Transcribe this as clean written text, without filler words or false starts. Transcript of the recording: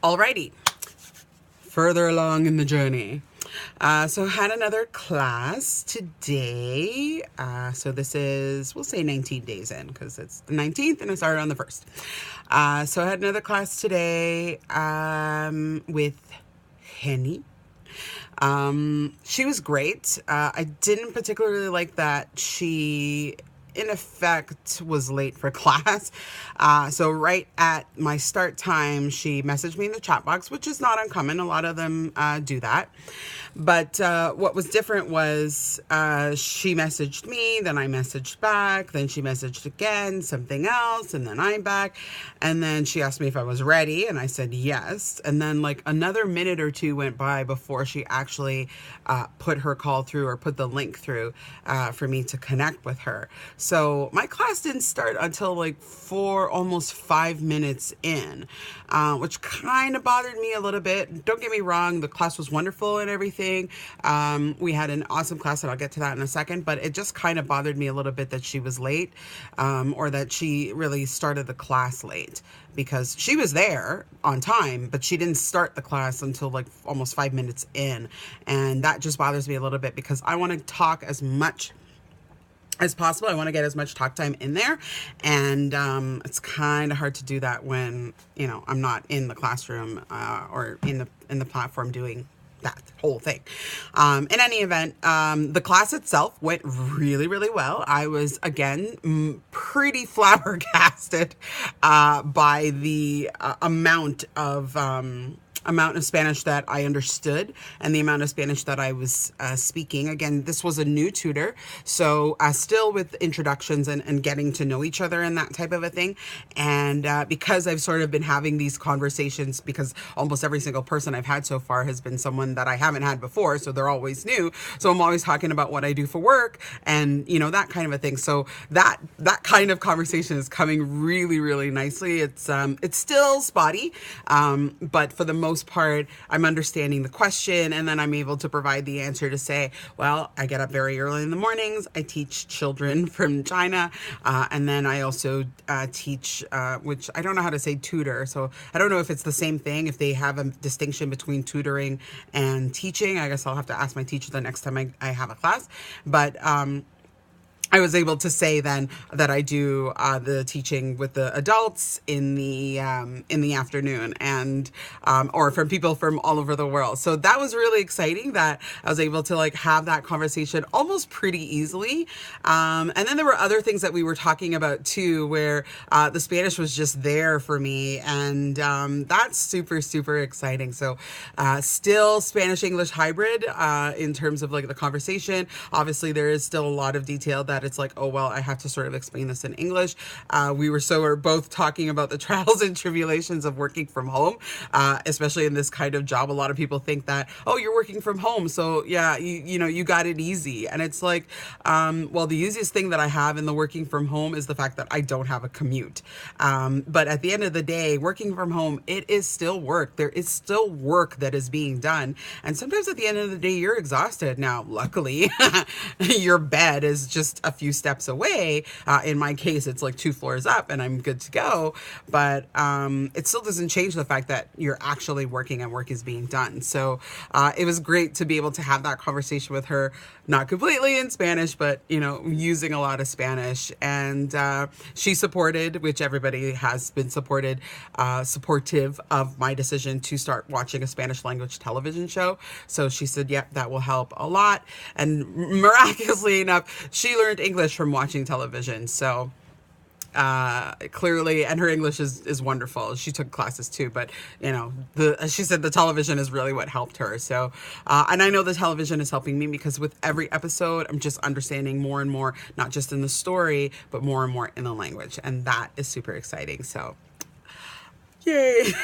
Alrighty, further along in the journey. So I had another class today. So this is, we'll say 19 days in because it's the 19th and I started on the 1st. So I had another class today with Henny. She was great. I didn't particularly like that she, in effect, was late for class. So right at my start time, she messaged me in the chat box, which is not uncommon. A lot of them do that. But what was different was she messaged me, then I messaged back, then she messaged again, something else, and then I'm back. And then she asked me if I was ready, and I said yes. And then like another minute or two went by before she actually put her call through or put the link through for me to connect with her. So my class didn't start until like almost 5 minutes in, which kind of bothered me a little bit. Don't get me wrong, the class was wonderful and everything. We had an awesome class, and I'll get to that in a second, but it just kind of bothered me a little bit that she was late, or that she really started the class late, because she was there on time, but she didn't start the class until like almost 5 minutes in. And that just bothers me a little bit because I want to talk as much as possible. I want to get as much talk time in there, and it's kind of hard to do that when I'm not in the classroom or in the platform doing that whole thing. In any event, the class itself went really, really well. I was again pretty flabbergasted by the amount of Spanish that I understood and the amount of Spanish that I was speaking. Again, this was a new tutor, so still with introductions and getting to know each other and that type of a thing. And because I've sort of been having these conversations, because almost every single person I've had so far has been someone that I haven't had before, so they're always new. So I'm always talking about what I do for work and that kind of a thing. So that kind of conversation is coming really, really nicely. It's still spotty, but for the most part, I'm understanding the question, and then I'm able to provide the answer to say, well, I get up very early in the mornings. I teach children from China, and then I also teach, which I don't know how to say tutor, so I don't know if it's the same thing, if they have a distinction between tutoring and teaching. I guess I'll have to ask my teacher the next time I have a class, but I was able to say then that I do the teaching with the adults in the afternoon, and or from people from all over the world. So that was really exciting that I was able to like have that conversation almost pretty easily. And then there were other things that we were talking about too, where the Spanish was just there for me, and that's super, super exciting. So still Spanish-English hybrid in terms of like the conversation. Obviously, there is still a lot of detail that it's like, oh, well, I have to sort of explain this in English. We're both talking about the trials and tribulations of working from home, especially in this kind of job. A lot of people think that, oh, you're working from home, so yeah, you got it easy. And it's like, well, the easiest thing that I have in the working from home is the fact that I don't have a commute. But at the end of the day, working from home, it is still work. There is still work that is being done. And sometimes at the end of the day, you're exhausted. Now, luckily, your bed is just a few steps away. In my case, it's like 2 floors up and I'm good to go. But it still doesn't change the fact that you're actually working and work is being done. So it was great to be able to have that conversation with her, not completely in Spanish, but, using a lot of Spanish. And she supported, which everybody has been supportive of my decision to start watching a Spanish language television show. So she said, yep, that will help a lot. And miraculously enough, she learned English from watching television. So clearly, and her English is wonderful. She took classes too, but she said the television is really what helped her. So and I know the television is helping me, because with every episode I'm just understanding more and more, not just in the story, but more and more in the language, and that is super exciting. So yay.